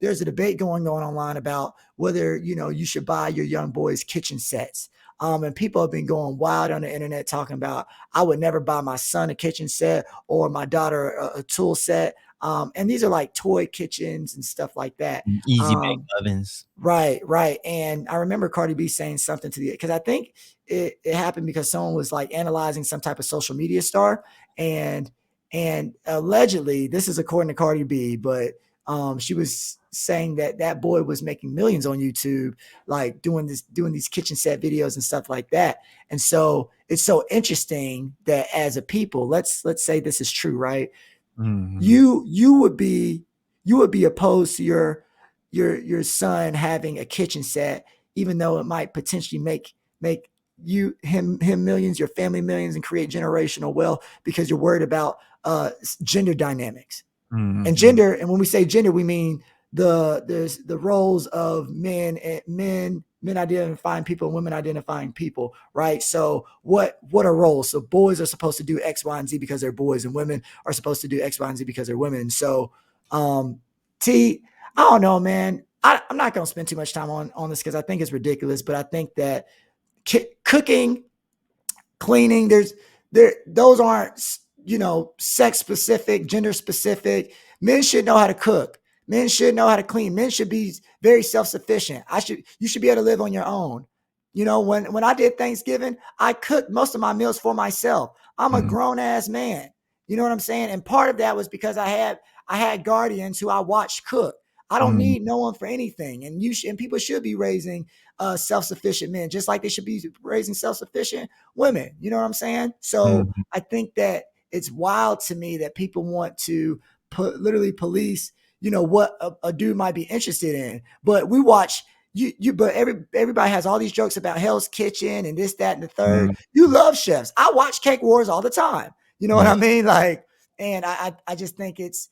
there's a debate going on online about whether, you should buy your young boys kitchen sets. And people have been going wild on the internet talking about, I would never buy my son a kitchen set or my daughter a tool set. And these are like toy kitchens and stuff like that. Easy bake ovens. Right. And I remember Cardi B saying something because I think it happened because someone was like analyzing some type of social media star, and allegedly, this is according to Cardi B, but she was saying that boy was making millions on YouTube, like doing these kitchen set videos and stuff like that. And so it's so interesting that as a people, let's say this is true, right? Mhm. You would be opposed to your son having a kitchen set, even though it might potentially make him millions, your family millions, and create generational wealth because you're worried about gender dynamics. Mhm. And gender, and when we say gender, we mean there's the roles of men identifying people and women identifying people, right? So what are roles? So boys are supposed to do X, Y, and Z because they're boys, and women are supposed to do X, Y, and Z because they're women. And so I don't know, man. I'm not going to spend too much time on this because I think it's ridiculous, but I think that cooking, cleaning, those aren't, sex specific, gender specific. Men should know how to cook. Men should know how to clean. Men should be very self-sufficient. You should be able to live on your own. When I did Thanksgiving, I cooked most of my meals for myself. I'm a grown ass man. You know what I'm saying? And part of that was because I had guardians who I watched cook. I don't need no one for anything. And and people should be raising self-sufficient men, just like they should be raising self-sufficient women. You know what I'm saying? So I think that it's wild to me that people want to literally police, what a dude might be interested in. But we watch but everybody has all these jokes about Hell's Kitchen and this, that, and the third. You love chefs. I watch Cake Wars all the time. You know what I mean? Like, and I just think it's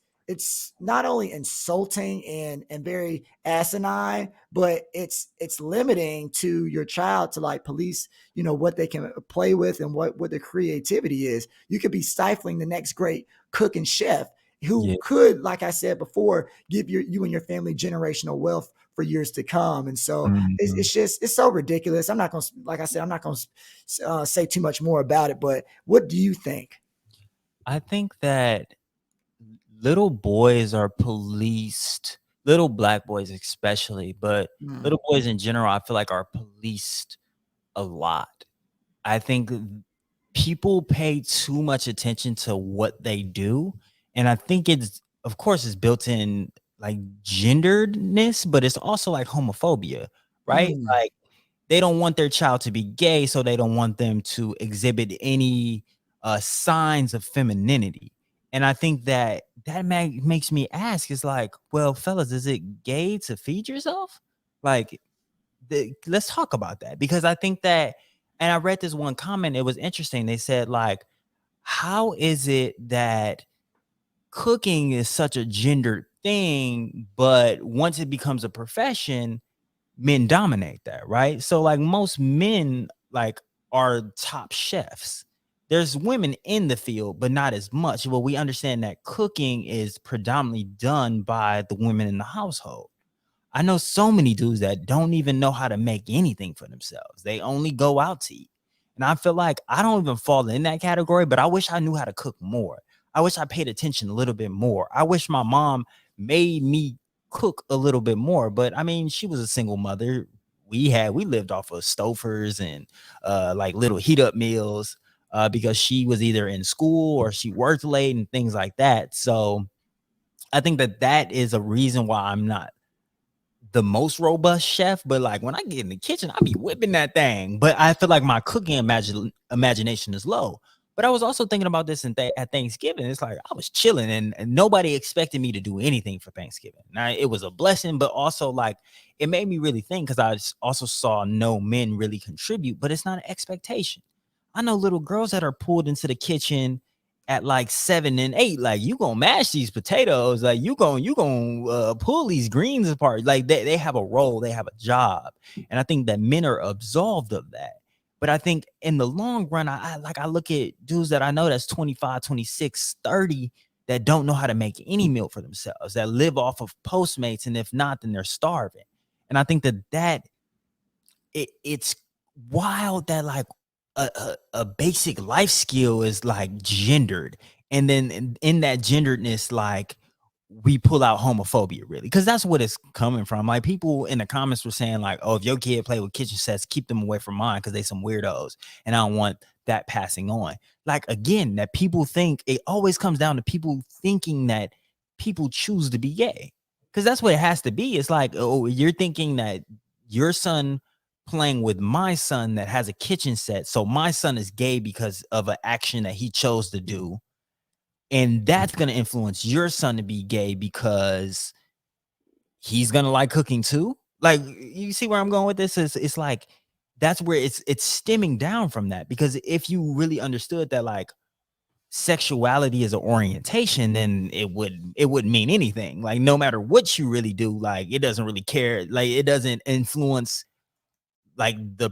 not only insulting and very asinine, but it's limiting to your child to like police, what they can play with and what their creativity is. You could be stifling the next great cook and chef who could, like I said before, give you and your family generational wealth for years to come. And so it's so ridiculous. I'm not going to, like I said, I'm not going to say too much more about it, but what do you think? I think that little boys are policed, little black boys especially, but little boys in general, I feel like are policed a lot. I think people pay too much attention to what they do. And I think of course, it's built in like genderedness, but it's also like homophobia, right? Like they don't want their child to be gay, so they don't want them to exhibit any signs of femininity. And I think that makes me ask is like, well, fellas, is it gay to feed yourself? Like, let's talk about that, because I think that, and I read this one comment, it was interesting. They said like, how is it that cooking is such a gendered thing, but once it becomes a profession, men dominate that, right? So like most men like are top chefs. There's women in the field, but not as much. Well, we understand that cooking is predominantly done by the women in the household. I know so many dudes that don't even know how to make anything for themselves. They only go out to eat. And I feel like I don't even fall in that category, but I wish I knew how to cook more. I wish I paid attention a little bit more. I wish my mom made me cook a little bit more. But I mean, she was a single mother. We lived off of Stofers and like little heat up meals because she was either in school or she worked late and things like that. So I think that is a reason why I'm not the most robust chef, but like when I get in the kitchen, I be whipping that thing. But I feel like my cooking imagination is low. But I was also thinking about this at Thanksgiving. It's like I was chilling and nobody expected me to do anything for Thanksgiving. Now it was a blessing, but also like it made me really think, because I also saw no men really contribute, but it's not an expectation. I know little girls that are pulled into the kitchen at like 7 and 8, like you gonna mash these potatoes, like you gonna pull these greens apart. Like they have a role, they have a job, and I think that men are absolved of that. But I think in the long run, I look at dudes that I know that's 25, 26, 30, that don't know how to make any meal for themselves, that live off of Postmates, and if not, then they're starving. And I think it's wild that like a basic life skill is like gendered, and then in that genderedness, like we pull out homophobia, really, because that's what it's coming from. Like, people in the comments were saying like, oh, if your kid play with kitchen sets, keep them away from mine because they some weirdos, and I don't want that passing on. Like, again, that people think, it always comes down to people thinking that people choose to be gay, because that's what it has to be. It's like, oh, you're thinking that your son playing with my son that has a kitchen set, so my son is gay because of an action that he chose to do, and that's going to influence your son to be gay because he's going to like cooking too. Like, you see where I'm going with this? It's like, that's where it's stemming down from that. Because if you really understood that like sexuality is an orientation, then it wouldn't mean anything. Like, no matter what you really do, like, it doesn't really care. Like, it doesn't influence like the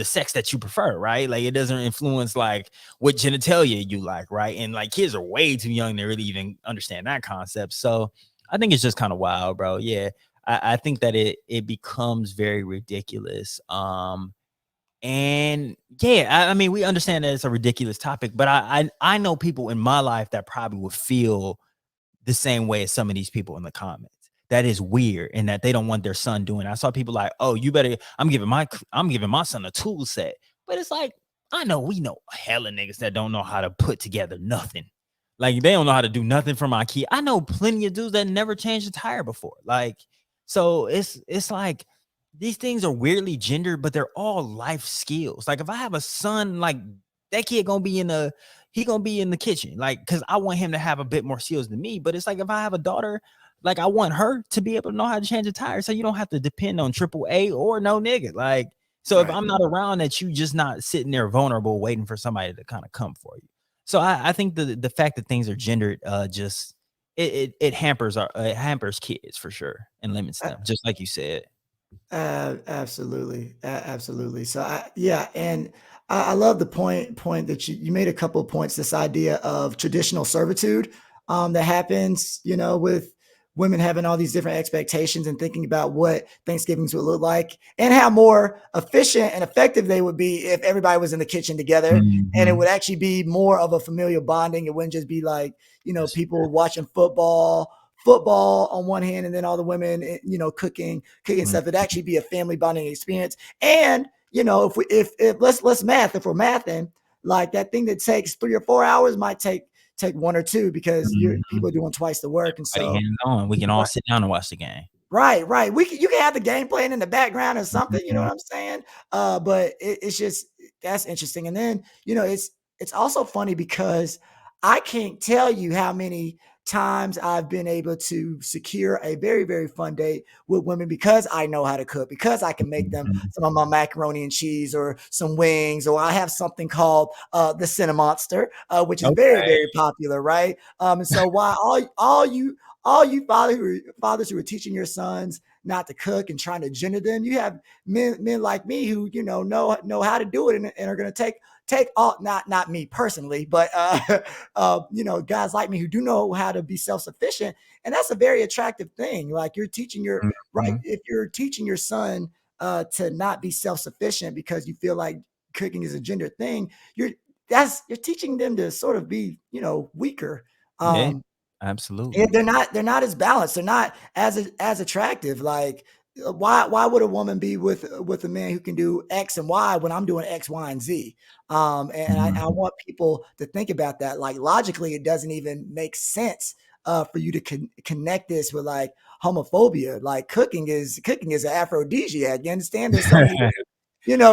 sex that you prefer, right? Like, it doesn't influence like what genitalia you like, right? And like, kids are way too young to really even understand that concept. So I think it's just kind of wild, bro. Yeah, I think that it becomes very ridiculous. And yeah, I mean, we understand that it's a ridiculous topic, but I know people in my life that probably would feel the same way as some of these people in the comments. That is weird, and that they don't want their son doing it. I saw people like, oh, you better, I'm giving my son a tool set. But it's like, we know hella niggas that don't know how to put together nothing. Like, they don't know how to do nothing for my kid. I know plenty of dudes that never changed a tire before. Like, so it's like, these things are weirdly gendered, but they're all life skills. Like, if I have a son, like, that kid gonna be in the kitchen, like, because I want him to have a bit more skills than me. But it's like, if I have a daughter, like, I want her to be able to know how to change a tire, so you don't have to depend on triple A or no nigga. Like, so if Right. I'm not around, that you just not sitting there vulnerable waiting for somebody to kind of come for you. So I think the fact that things are gendered, just it hampers kids for sure, and limits them, just like you said. Absolutely, absolutely. So yeah, and I love the point that you made a couple of points. This idea of traditional servitude that happens, with women having all these different expectations and thinking about what Thanksgivings would look like, and how more efficient and effective they would be if everybody was in the kitchen together, and it Mhm. would actually be more of a familial bonding. It wouldn't just be like, Yes, people watching football on one hand, and then all the women, cooking mhm. stuff. It'd actually be a family bonding experience. And if let's math, if we're mathing, like, that thing that takes 3 or 4 hours might take 1 or 2, because Mhm. people are doing twice the work. And Everybody so, hands on. We can all right, sit down and watch the game. right. You can have the game playing in the background or something. You know Mhm. what I'm saying? But it's just, that's interesting. And then, it's also funny because I can't tell you how many times I've been able to secure a very, very fun date with women because I know how to cook, because I can make them Mhm. some of my macaroni and cheese or some wings, or I have something called the Cinemonster, which is very, Okay. very popular, right? And so, why all you fathers who are teaching your sons not to cook and trying to gender them, you have men like me who know how to do it, and are going to take all, not me personally, but guys like me who do know how to be self-sufficient. And that's a very attractive thing. Like, you're teaching your right Mhm. if you're teaching your son to not be self-sufficient because you feel like cooking is a gender thing, you're teaching them to sort of be weaker. Yeah, um absolutely. yeah, they're not as balanced. They're not as attractive. Like, why would a woman be with a man who can do X and Y when I'm doing X, Y, and Z? And I Mhm. want people to think about that. Like, logically, it doesn't even make sense for you to connect this with like homophobia. Like, cooking is an aphrodisiac. You understand? There's so many,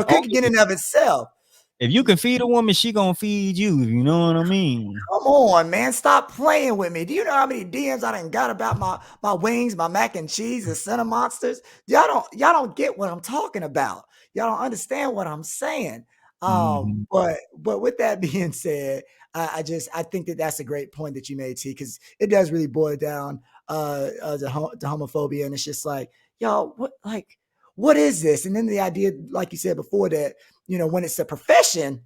cooking in Only and of itself. if you can feed a woman, she gonna feed you, if you know what I mean. Come on, man. Stop playing with me. Do you know how many DMs I done got about my wings, my mac and cheese, and Center Monsters? Y'all don't get what I'm talking about. Y'all don't understand what I'm saying. Mhm. But with that being said, I think that that's a great point that you made, T, because it does really boil down to homophobia, and it's just like, y'all, what is this? And then the idea, like you said before, that when it's a profession,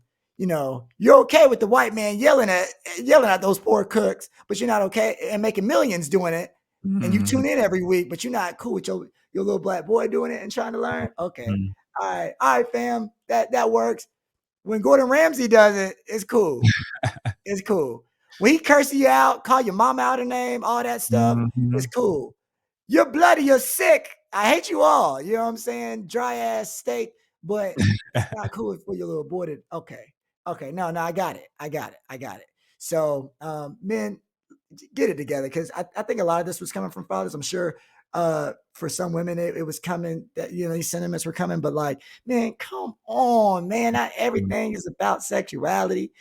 you're okay with the white man yelling at those poor cooks, but you're not okay and making millions doing it. And you tune in every week, but you're not cool with your little black boy doing it and trying to learn. Okay. All right, fam. That works. When Gordon Ramsay does it, it's cool. It's cool. When he curses you out, call your mom out her name, all that stuff, it's cool. You're bloody, you're sick. I hate you all. You know what I'm saying? Dry ass steak, but it's not cool for your little boy to, okay. No, I got it. So, men, get it together, because I think a lot of this was coming from fathers. I'm sure for some women it was coming, that these sentiments were coming, but like, man, come on, man, not everything is about sexuality.